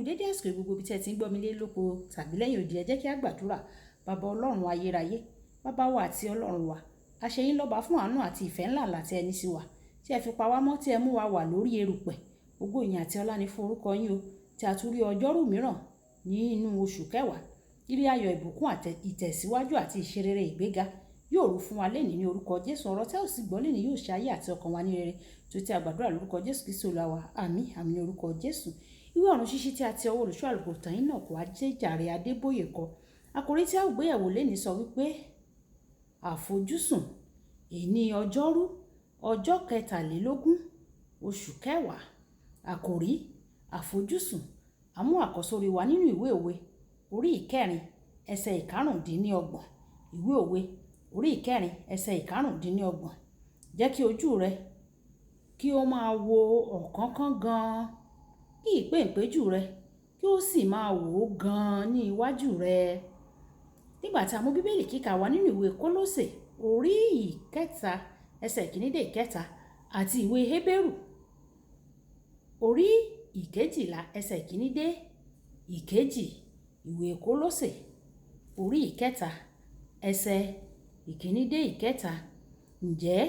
dédé àsìkò gbogbo bí tí ẹ ti ń gbọ́ mi lé lóko tàbí lẹ́yìn odi, ẹ jẹ́ kí a gbàdúrà. Bàbá Ọlọ́run ayérayé, bàbá wa àti Ọlọ́run wa, a ṣe yín lọ́ba fún àánú àti ìfẹ́ ńlá láti ẹni sí wa, tí ẹ fi pa wá mọ́, tí ẹ mú wa wà lórí erùpẹ̀. Ògo ìyìn àti ọlá ni fún orúkọ yín o, tí a tún rí ọjọ́rú mìíràn nínú oṣù kẹwàá. Ire ayọ̀, ìbùkún àti ìtẹ̀síwájú àti ìṣerere ìgbéga yóò rú fún wa lénìí ní orúkọ Jésù. Ọ̀rọ̀ tẹ́ ò sì gbọ́ lénìí yóò ṣe ayé àti ọkàn wa ní rere. Tó ti a gbàdúrà lórúkọ Jésù Kristi Olúwa wa. Àmín àmín ní orúkọ Jésù. Ìwé ọ̀run ṣíṣí tí a ti ọwọ́ olùṣọ́ àlùkòtàn Enoch Adéjàre Adébóyè kọ. Àkòrí tí a ó gbéyẹ̀wò lénìí sọ wípé àfojúsùn. Èní ọjọ́rú ọjọ́ 23 oṣù kẹwàá. Àkòrí àfojúsùn. Àmú àkọ́sórí wa nínú ìwé òwe orí ìkẹrin ẹsẹ̀ ìkarùndínlọ́gbọ̀n. Ìwé òwe orí ìkẹrin ẹsẹ̀ ìkarùndínlọ́gbọ̀n. Jẹ́ kí ojú rẹ kí ó máa wo ọ̀kánkán gan-an, kí ìpéǹpéjú rẹ kí ó sì máa wò ó gan-an ní iwájú rẹ. Nígbà tí a mú bíbélì kíkà wa nínú ìwé Kólósè orí ìkẹta ẹsẹ̀ ìkíní dé ìkẹta àti ìwé Hébérù orí ìkejìlá ẹsẹ̀ ìkíní dé ìkejì. Ìwé Kólósè orí ìkẹta ẹsẹ̀ ìkíní dé ìkẹta. Ǹjẹ́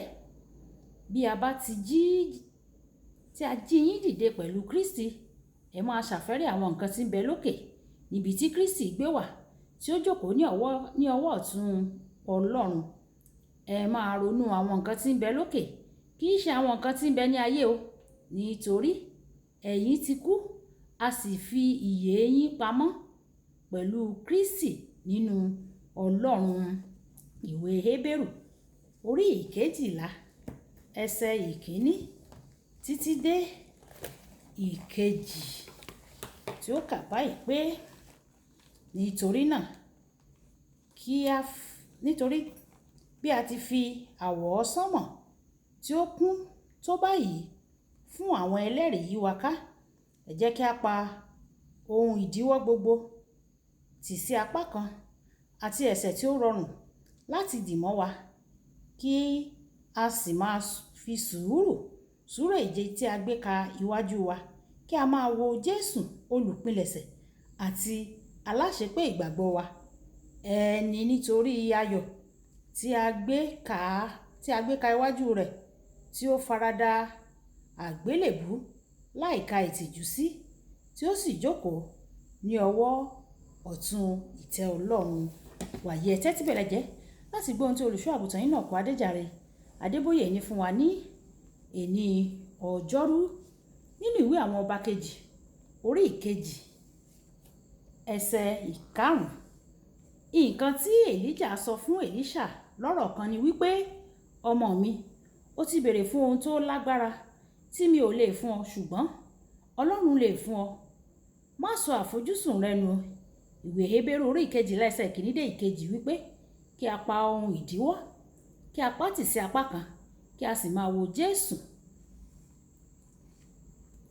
bí a bá ti jí yín dìde pẹ̀lú Kristi, ẹ máa ṣàfẹ́rí àwọn nǹkan tí ń bẹ lókè, níbi tí Kristi gbé wà, tí ó jókòó ní ọwọ́ ọ̀tún Ọlọ́run. Ẹ máa ronú àwọn nǹkan tí ń bẹ lókè, kì í ṣe àwọn nǹkan tí ń bẹ ní ayé o, nítorí ẹ̀yin ti kú, a sì fi ìyè yín pamọ́ pẹ̀lú Kristi nínú Ọlọ́run. Ìwé Hébérù orí ìkejìlá ẹsẹ̀ ìkíní títí dé ìkejì, tí ó kà báyìí pé nítorí bí a ti fi àwọ̀ sánmọ̀ tí ó kún tó báyìí fún àwọn ẹlẹ́rìí yí wa ká, ẹ jẹ́ kí a pa ohun ìdíwọ́ gbogbo tì sí apá kan àti ẹ̀ṣẹ̀ tí ó rọrùn láti dì mọ́ wa, kí a sì máa fi sùúrù ìje tí a gbé ka iwájú wa, kí a máa wo Jésù olùpilẹ̀ṣẹ̀ àti aláṣepé ìgbàgbọ́ wa. Ẹni nítorí ayọ̀ tí a gbé ka iwájú rẹ̀, tí ó farada àgbélébù láìka ìtìjú sí, tí ó sì jókòó ní ọwọ́ ọ̀tún ìtẹ́ Ọlọ́run. Wàyí ẹ tẹ́tí bẹ̀rẹ̀ jẹ́ láti gbọ́ ohun tí olùṣọ́ àgùntàn Enoch Adéjàre Adébóyè ní fún wa ní èní ọjọ́rú nínú ìwé àwọn ọba kejì orí ìkejì ẹsẹ̀ ìkarùn. Nǹkan tí Èlíjà sọ fún Èlíṣà lọ́rọ̀ kan ni wípé, ọmọ mi, ó ti béèrè fún ohun tó lágbára tí mi ò lè fún ọ, ṣùgbọ́n Ọlọ́run lè fún ọ. Má sọ àfojúsùn rẹ nù. Ìwé Hébérù orí ìkejìlá ẹsẹ̀ ìkíní dé ìkejì wípé kí a pa ohun ìdíwọ́, kí a pa tì sí apá kan, kí a sì máa wo Jésù,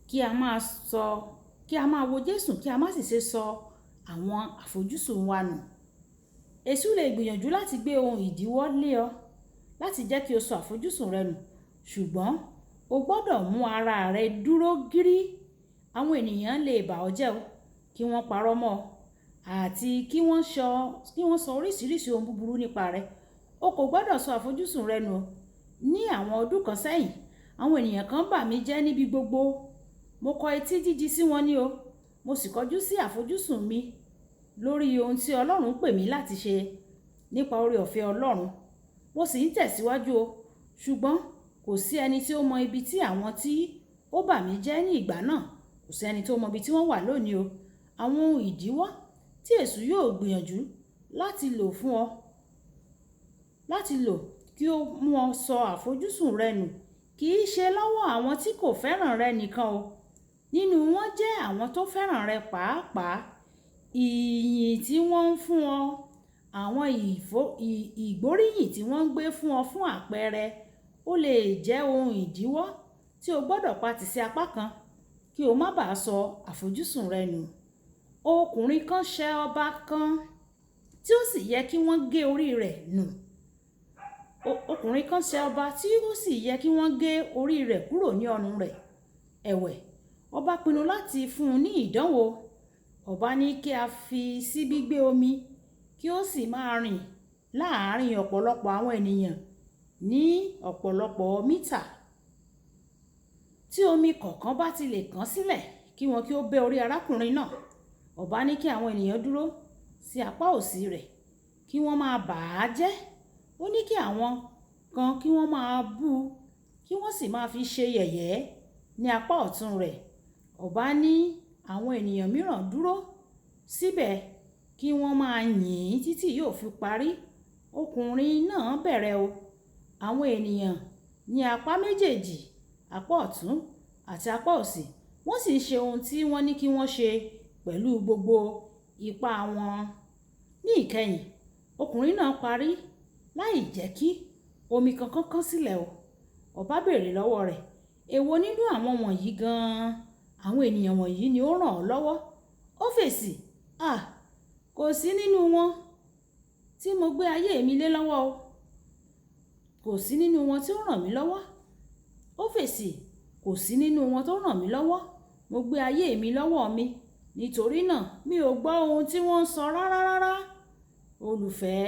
kí a máa wo Jésù, kí a má sì ṣe sọ àwọn àfojúsùn wa nù. Èṣù lè gbìyànjú láti gbé ohun ìdíwọ́ lé ọ láti jẹ́ kí o sọ àfojúsùn rẹ nù, ṣùgbọ́n o gbọ́dọ̀ mú ara rẹ dúró gírí. Àwọn ènìyàn lè bà ọ́ jẹ́ o, kí wọ́n parọ́ mọ́ ọ àti kí wọ́n sọ oríṣiríṣi ohun búburú nípa rẹ. O kò gbọ́dọ̀ sọ àfojúsùn rẹ nù. Ní àwọn ọdún kan sẹ́yìn, àwọn ènìyàn kan bà mí jẹ́ níbi gbogbo. Mo kọ etí jíjí sí wọn ní o, mo sì kọjú sí àfojúsùn mi lórí ohun tí Ọlọ́run pè mí láti ṣe nípa oore ọ̀fẹ́ Ọlọ́run. Mo sì ń tẹ̀síwájú o, ṣùgbọ́n kò sí ẹni tí ó mọ ibi tí àwọn tí ó bà mí jẹ́ ní ìgbà náà, kò sí ẹni tó mọ ibi tí wọ́n wà lónìí o. Àwọn ohun ìdíwọ́ tí Èṣù yóò gbìyànjú láti lò kí ó mú ọ sọ àfojúsùn rẹ nù, kì í ṣe lọ́wọ́ àwọn tí kò fẹ́ràn rẹ nìkan o. Nínú wọn jẹ́ àwọn tó fẹ́ràn rẹ pàápàá. Ìyìn tí wọ́n ń fún ọ, àwọn ìgbóríyìn tí wọ́n ń gbé fún ọ fún àpẹẹrẹ, ó lè jẹ́ ohun ìdíwọ́ tí o gbọ́dọ̀ pa tì sí apá kan kí o má bàa sọ àfojúsùn rẹ nù. Ọkùnrin kan ṣẹ ọba kan tí ó sì yẹ kí wọ́n gé orí rẹ̀ nù. Ọkùnrin kan ṣẹ ọba tí ó sì yẹ kí wọ́n gé orí rẹ̀ kúrò ní ọrùn rẹ̀. Ẹ̀wẹ̀, ọba pinnu láti fún un ní ìdánwò ọba ní kí a fi sí gbígbé omi kí ó sì máa rìn láàárín ọ̀pọ̀lọpọ̀ àwọn ènìyàn ní ọ̀pọ̀lọpọ̀ mítà. Tí omi kọ̀ọ̀kan bá ti lè kán sílẹ̀ kí wọn kí ó bẹ́ orí arákùnrin náà. Ọba ní kí àwọn ènìyàn dúró sí apá òsì rẹ̀ kí wọ́n máa bà á jẹ́. Ó ní kí àwọn kan kí wọ́n máa bú u kí wọ́n sì máa fi ṣe yẹ̀yẹ́ ní apá ọ̀tún rẹ̀. Ọba ní àwọn ènìyàn mìíràn dúró síbẹ̀ kí wọ́n máa yìn ín títí yóò fi parí. Ọkùnrin náà bẹ̀rẹ̀ o. Àwọn ènìyàn ní apá méjèèjì, apá ọ̀tún àti apá òsì, wọ́n sì ń ṣe ohun tí wọ́n ní kí wọ́n ṣe pẹ̀lú gbogbo ipá wọn. Ní ìkẹyìn, ọkùnrin náà parí láì jẹ́ kí omi kankan kán sílẹ̀ o. Ọba béèrè lọ́wọ́ rẹ̀, èwo nínú àwọn wọ̀nyí gan-an, àwọn ènìyàn wọ̀nyí ni ó ràn ọ́ lọ́wọ́? Ó fèsì, kò sí nínú wọn tí mo gbé ayé mi lé lọ́wọ́ o. Kò sí nínú wọn tí ó ràn mí lọ́wọ́. Ó fèsì, kò sí nínú wọn tó ràn mí lọ́wọ́. Mo gbé ayé mi lọ́wọ́ mi. Nítorí náà mi ò gbọ́ ohun tí wọ́n ń sọ rárá. Olùfẹ́,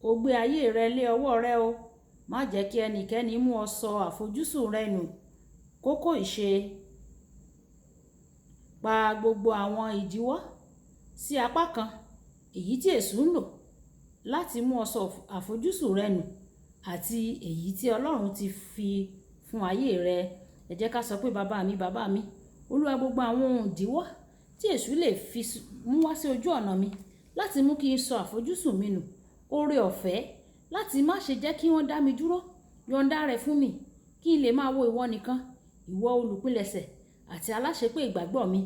o gbé ayé rẹ lé ọwọ́ rẹ o. Má jẹ́ kí ẹnikẹ́ni mú ọ sọ àfojúsùn rẹ nù. Kókó ìṣe: pa gbogbo àwọn ìdíwọ́ sí apá kan, èyí tí èṣù ń lò láti mú ọ sọ àfojúsùn rẹ nù àti èyí tí Ọlọ́run ti fi fún ayé rẹ. Ẹ jẹ́ ká sọ pé bàbá mi, Olúwa, gbogbo àwọn ohun ìdíwọ́ tí èṣù lè fi mú wá sí ojú ọ̀nà mi láti mú kí n sọ àfojúsùn mi nù, oore ọ̀fẹ́ láti má ṣe jẹ́ kí wọ́n dá mi dúró, yọ̀ǹda rẹ̀ fún mi kí n lè máa wo ìwọ nìkan, ìwọ olùpilẹ̀ṣẹ̀ àti aláṣepé ìgbàgbọ́ mi.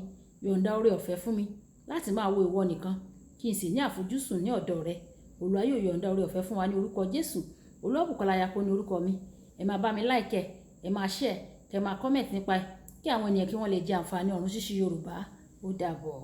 Yọ̀ǹda oore ọ̀fẹ́ fún mi láti máa wo ìwọ nìkan kí n sì ní àfojúsùn ní ọ̀dọ̀ rẹ. Olúwa yóò yọ̀ǹda oore ọ̀fẹ́ fún wa ní orúkọ Jésù. Olúwabùkọ́lá Ayako ní orúkọ mi. Ẹ máa bá mi like, ẹ máa share, kẹ máa comment nípa ẹ̀ kí àwọn ènìyàn kí wọ́n lè jẹ àǹfààní ọ̀run ṣíṣí Yorùbá. Ó dàbọ̀.